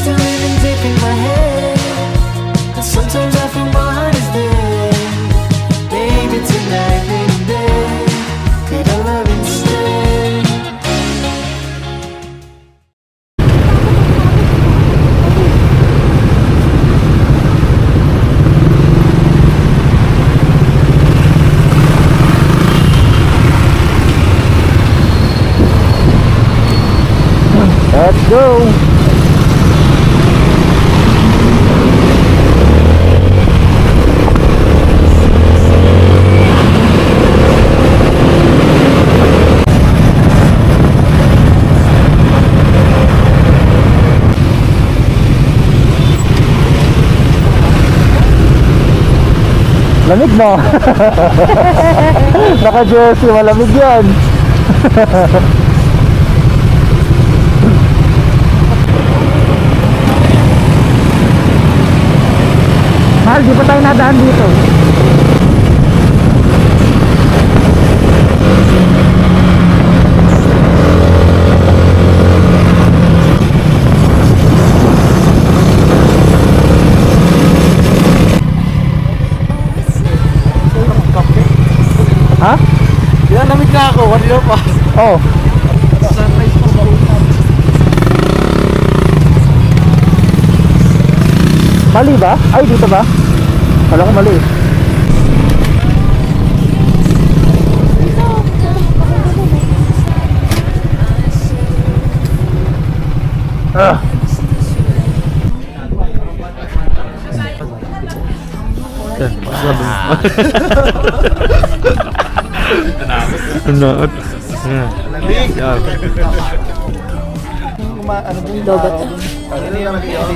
still living deep in my head, and sometimes I feel my heart is dead. Maybe tonight, maybe then, could I love instead? Let's go! Lamig mo! Naka-jersey, malamig yan! Mahal, di pa tayo nadaan dito. Ha? Yan, lamig na ako. Kanina pa. Oo. Sunrise pa ba? Mali ba? Ay, dito ba? Kala ko mali. Naot.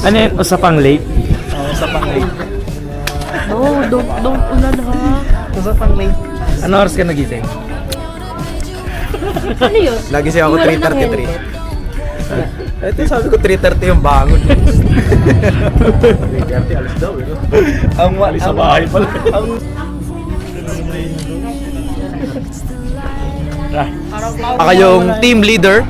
Ano yun? Usapang late? Usapang late. No, don't ulan ha. Usapang late. Ano oras ka nagising? Ano yun? Nagising ako 3:33. Ito sabi ko 3:30 yung bangon. 3:30 alas daw eh. Ang wali sa bahay pala. Ako yung team leader.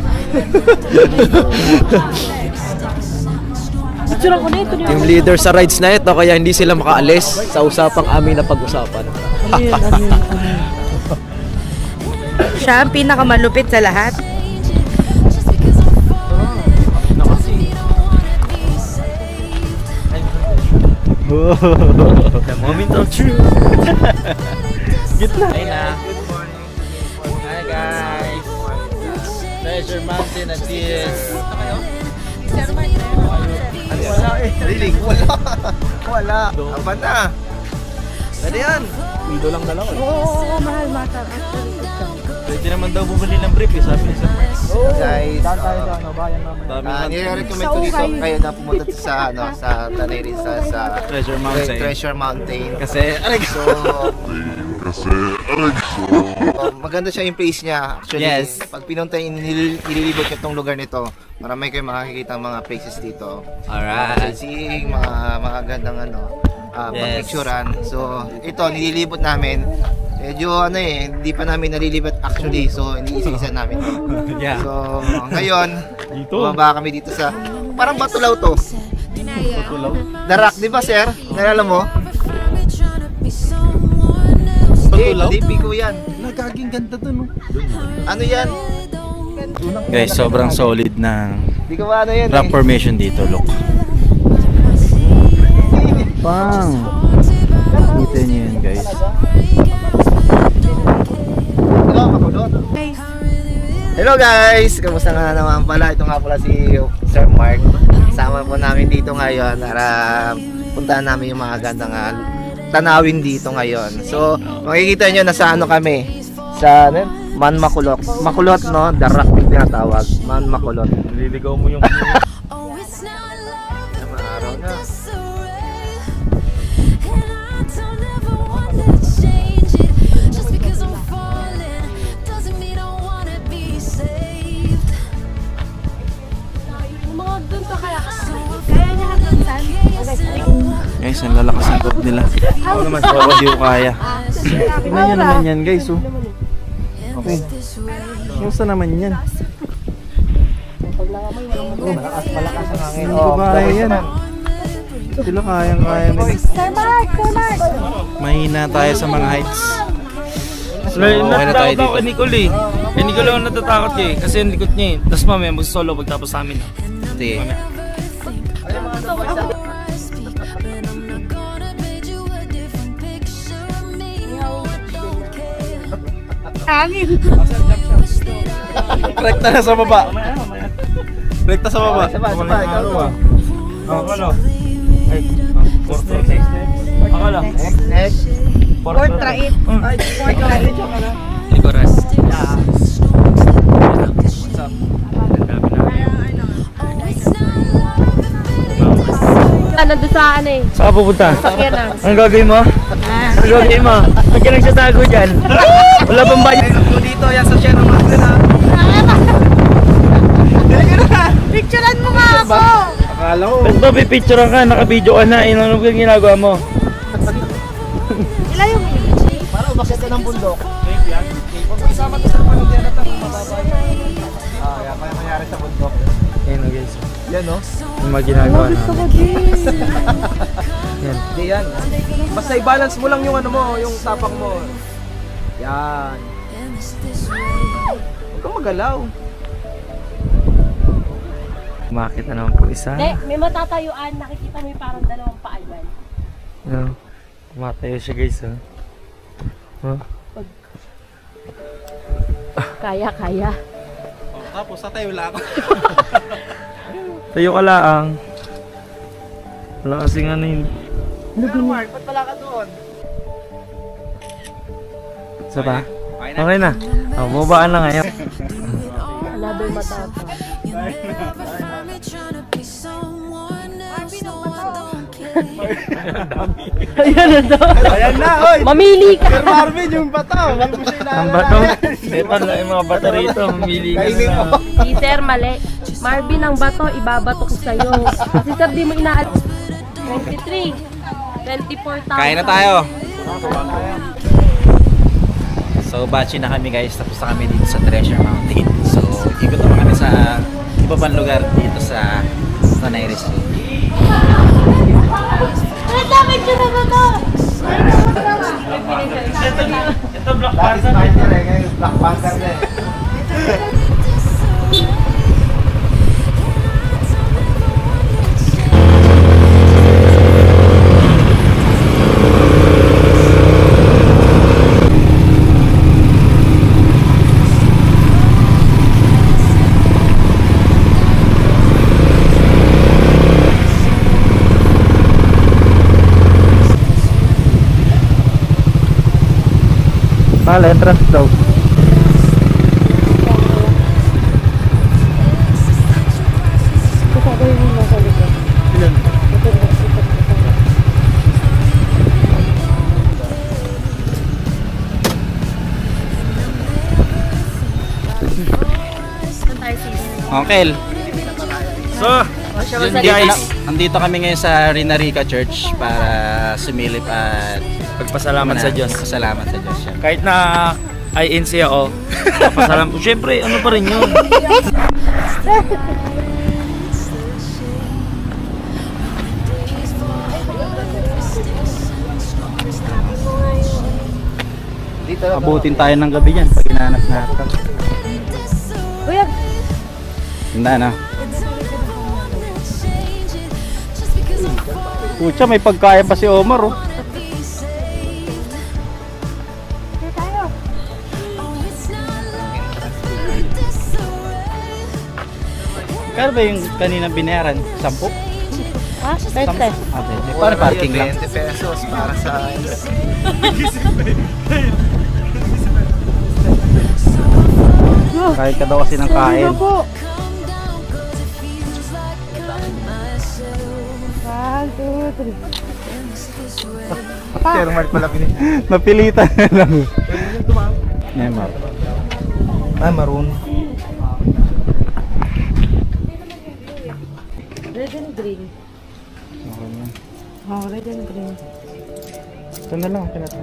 Team leader sa rides na ito, kaya hindi sila makaalis sa usapang aming na pag-usapan. Siya ang pinakamalupit sa lahat. The moment of truth. Gitna. Hey na. Hi guys. Treasure Mountain at this. Wala eh. Really? Wala. Apa na? Pwede yan. Video lang dalawa. Oo, mahal mata. Pwede naman daw bumili ng brief eh, sabi ni Sir Max. Guys, Dami ng nire-recommend ko dito kayo na pumunta sa sa Tanay Rizal sa Treasure Mountain. Kasi maganda siya yung place niya. Actually, yes. Pag pinunta nililibot niyo itong lugar nito, marami kayong makikita mga places dito. alright. Sightseeing, mga gandang pag-picturean. So, ito nililibot namin. Medyo hindi pa namin nalilibot actually. So, iniisa-isa namin. Yeah. So, ngayon, bumaba kami dito sa parang Batulaw to. Darak, di ba sir? Nalala mo? Batulaw? Hindi, Pico yan. Nagaging ganda dun. Ano yan? Guys, sobrang solid na Di ko ba ano yan rock formation dito, look. Pang! Kita niyo yun, guys. Hello guys! Kamusta nga naman pala? Ito nga pala si Sir Mark. Kasama po namin dito ngayon para puntahan namin yung mga gandang tanawin dito ngayon. So, makikita nyo nasa ano kami. Sa Man Makulot. Makulot, no? Darak yung tinatawag. Man Makulot. Nililigaw mo yung Araw na. guys, ang lalakas ang loob nila. Ako naman, hindi ko kaya. Tingnan nyo naman yan guys, oh. Okay. Kumusta naman yan? Malakas ang hangin. Hindi ko kaya yan. Sila kayang-kaya nila. Sir Mark! Sir Mark! Mahina tayo sa mga heights. So, Okay na tayo natatakot dito. ako kay Nicole eh. Kay Nicole ako natatakot eh. Kasi yung likot niya eh. Tapos mamaya mag-solo pagtapos sa amin. Sige. Hangin! Rekta na sa baba. Rekta sa baba. Sabay, ikaw mo. Akala. Ay, akala. Next. Portrait. Portrait. Likoras. Nandun sa ano eh. Saan ka pupunta? Sakyanan. Anong gagawin mo? Anong gagawin mo? Ba't ka nagsatago dyan? Wala pang banyo. Dito, yan sa Sierra Madre na. Picturean mo nga ako! Akala ko. Ba't ba pipicturean ka? Naka-video ka na. Ano ba yung ginagawa mo? Ilan yung Para umakyat ka ng bundok. Huwag mo isama to sa panagyan na ito. Mababa yan. Yan kaya mangyari sa bundok. Ayun o guys. Yan, no? Yung mga ginagawa na. Yan. Hindi yan. Basta i-balance mo lang yung ano mo, yung tapang mo. Yan. Huwag kang magalaw. Umakit na naman po isa. Hindi, may matatayuan. Nakikita mo yung parang dalawang paa yan. No. Tumatayo siya guys ha. Huh? Kaya, kaya. Tapos tatayo lang ako. Tayo ka lang. Wala kasing ano yun. Pero Mark, ba't pala ka doon? Isa pa? Okay na. Oh, bubaan na ngayon. Another matata. Ayan na, oy! Mamili ka! Sir Marvin, yung bata. Ba't mo siya Ang inaalala? bato. Epan lang yung mga bato rito. Mamili ka Kainin na. mo. Si Sir, mali. Marvin, ang bato, ibabato ko sa'yo. Kasi Sir, di mo inaal... 23. 24,000. Kain na tayo. So, bachi na kami guys. Tapos na kami dito sa Treasure Mountain. So, ikot naman kami sa iba pang lugar dito sa Tanay Rizal. Ang dami dyan na to! Ito Black Dati Panther. Spider eh, ngayon Black Panther na eh. Mahal, entrance daw. Uncle, So, yun dito, guys. nandito kami ngayon sa Rinarica Church para sumilip at Pagpasalamat sa Diyos. Salamat sa Diyos. Syempre. Kahit na INC ako, papasalamat. Siyempre, ano pa rin yun? Dito na Abutin tayo ng gabi yan pag hinanap natin. Kuya, Handa na. Pucha, may pagkain pa si Omar oh. Kaya ba yung kanina binayaran? 10? ha? 20. Para parking lang. 20 pesos para sa... Kahit ka daw kasi ng kain. Sir Mark pala pinili. Napilitan na lang. Neymar. Ah, maroon. Red and green. Oh, red and green. Ito na lang, pinata.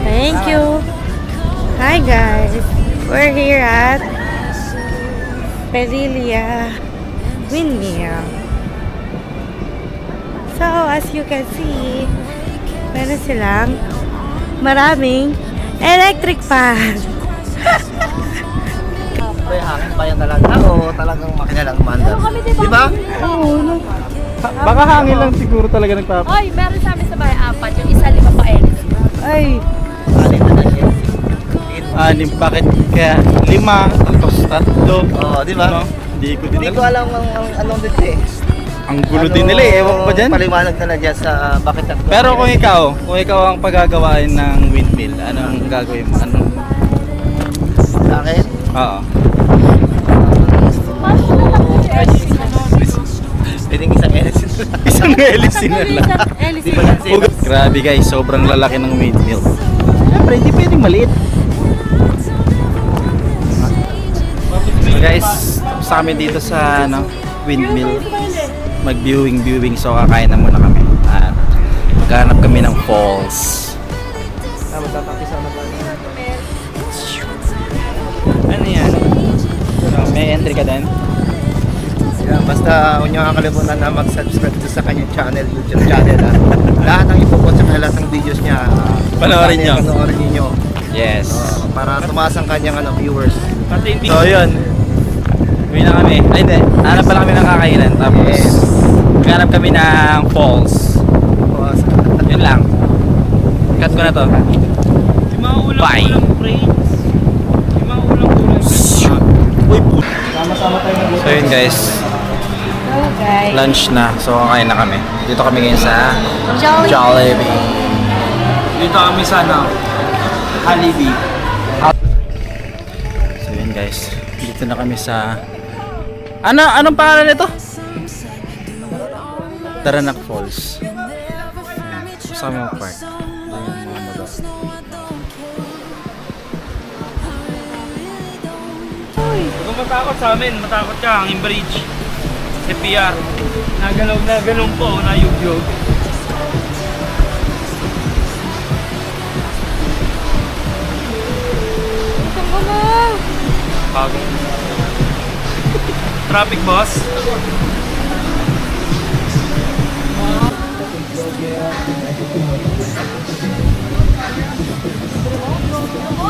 Thank you. Hi guys. We're here at Perilia Windmill. So as you can see, meron silang maraming electric fan. May hangin pa yan talaga o talagang makina lang umandar? Di ba? Oo. Baka hangin lang siguro talaga nagpapa. Oy, meron sa amin sa bahay 4. Yung isa 5 pa LC. Ay. Alin na siya. Anim, bakit kaya 5 tapos 3? Oo, di ba? Ano? Hindi ko din Hindi ko alam. alam ang anong dito eh. Ang gulo din nila eh, ewan ko pa dyan. Paliwanag na dyan sa bakit tatlo. Pero kung ikaw ang pagagawain ng windmill, anong gagawin mo? Anong? Sa akin? Oo. Pwedeng isang LC na lang. Isang LC na lang. Di ba lang sila? Grabe guys, sobrang lalaki ng windmill. Siyempre, hindi pwedeng maliit. So guys, sa kami dito sa windmill, mag-viewing. So kakain na muna kami. At maghanap kami ng falls. Ano yan? May entry ka din? Yeah, basta huwag niyo kakalimutan na mag-subscribe sa kanyang channel, YouTube channel. Lahat ng ipupot sa lahat ng videos niya, Panoorin niyo. Panoorin niyo. Yes. Para tumaas ang kanyang viewers. So yun, uwi na kami. Ay hindi, hanap pala kami ng kakainan. Tapos Yes. hanap kami ng falls. Yun lang. Cut ko na to. Bye. So yun guys, Okay. lunch na. So kakain na kami. Dito kami ngayon sa Jollibee. Dito kami sa Jollibee. So yun guys, dito na kami sa anong pangalan nito? Taranak Falls. Sa mga park. Ayan, mga motor. Kung matakot sa amin, matakot ka, hanging bridge. CPR. Nagalaw po, nayugyog. Pagod. Traffic boss.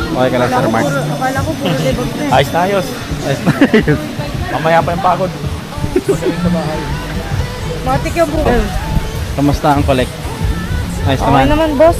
Okay ka lang, Sir Mark. Akala ko puro debug na. Ayos na ayos. Ayos na ayos. Mamaya pa yung pagod. Matik yung bukas. Kamusta ang collect? Ayos Okay naman. naman, boss.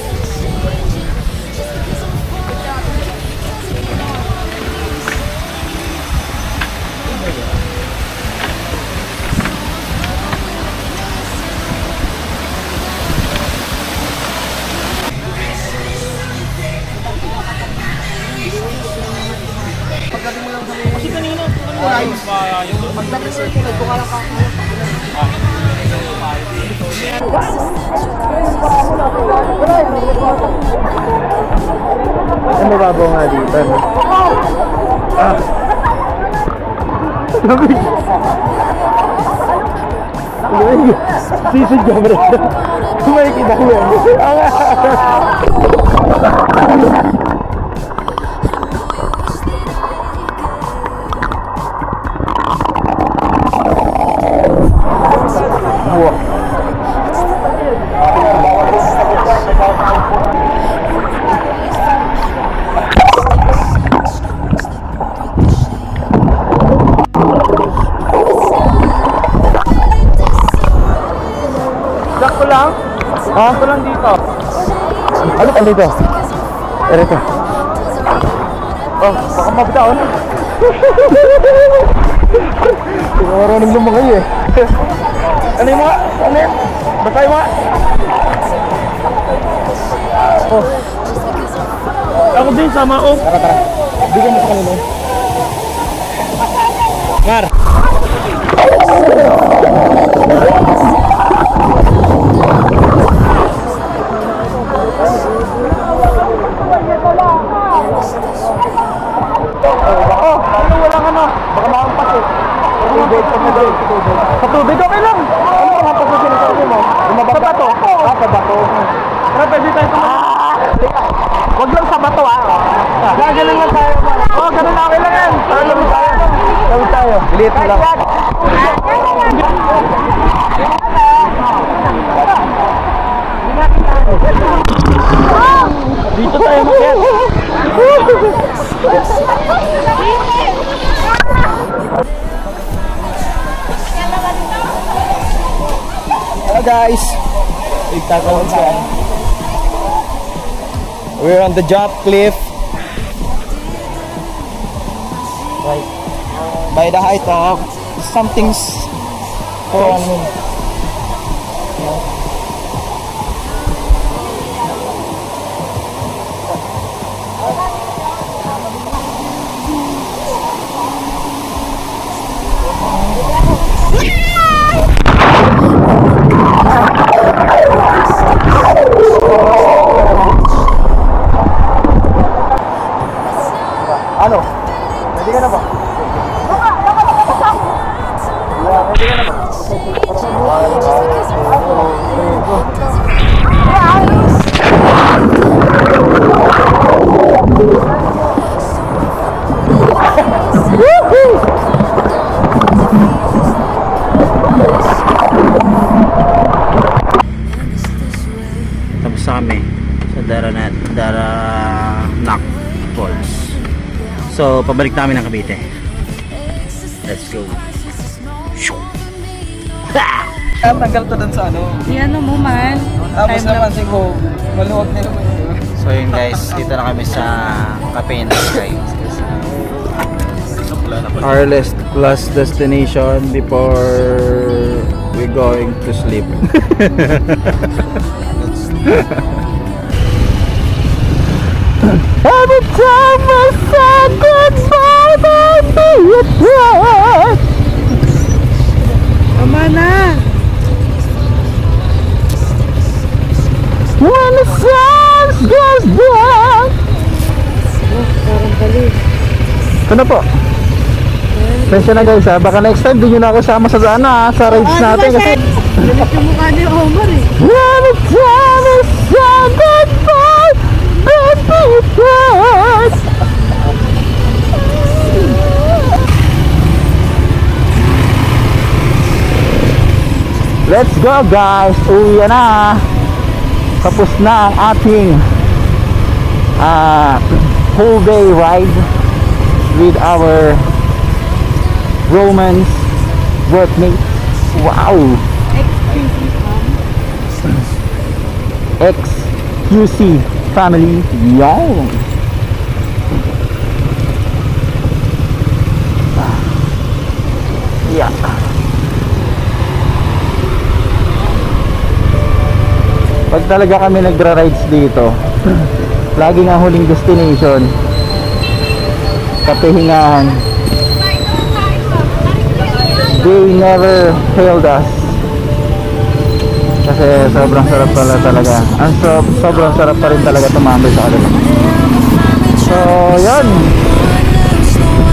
Ano babaw nga dito? No? Sisig ka bro. May kinahuli. Ito lang? Ha? Ito lang dito. Ano pa dito? Ito. Oh, baka mabitaon. Marunong naman kayo eh. Ano yung mga? Ano yan? Basta yung mga? Oh. Ako din sama oh. Tara. Bigyan mo sa kanila. Mar. Walang ano, baka makampas eh. Sa tubig, okay lang. Ano ang hampas na sinasabi mo? Sa bato? Sa bato. Pero pwede tayo Huwag lang sa bato Gagaling lang tayo. Ganun na okay lang yan. Lawid tayo. Bilit mo lang. Dito tayo mag-get. Hello guys. We're on the jump cliff. Right. By the height of something's 400. Ano? Ready ka na ba? Ready ka na ba? Tapos kami sa Daranac Falls. So, pabalik namin ng Cavite. Let's go. Tanggal to dun sa ano. Yan mo man. Tapos napansin ko, maluwag na naman. So yun guys, dito na kami sa Cafe in the Sky. Our last destination before we going to sleep. Every time I say goodbye, baby, it's right. Tama na. When the sun goes down. Parang balik. Ano po? Pensya na guys baka next time din nyo na ako sama sa sa rides natin kasi Ganit yung mukha ni Omar eh. every time I say goodbye, baby, it's right. Let's go guys, uwi na. Tapos na ang ating whole day ride with our Romans workmates. Wow! XQC family. Yo! Yeah. Pag talaga kami nagra-rides dito, laging ang huling destination kapihingahan. They never failed us kasi sobrang sarap pala talaga. Sobrang sarap pa rin talaga tumambay sa kanila. So yun,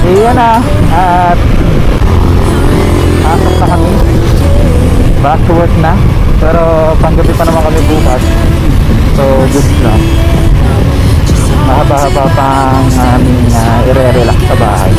iyan na at asok na kami, back to work na. Pero panggabi pa naman kami bukas. So good lang. Mahaba-haba pang aming i-relax sa bahay.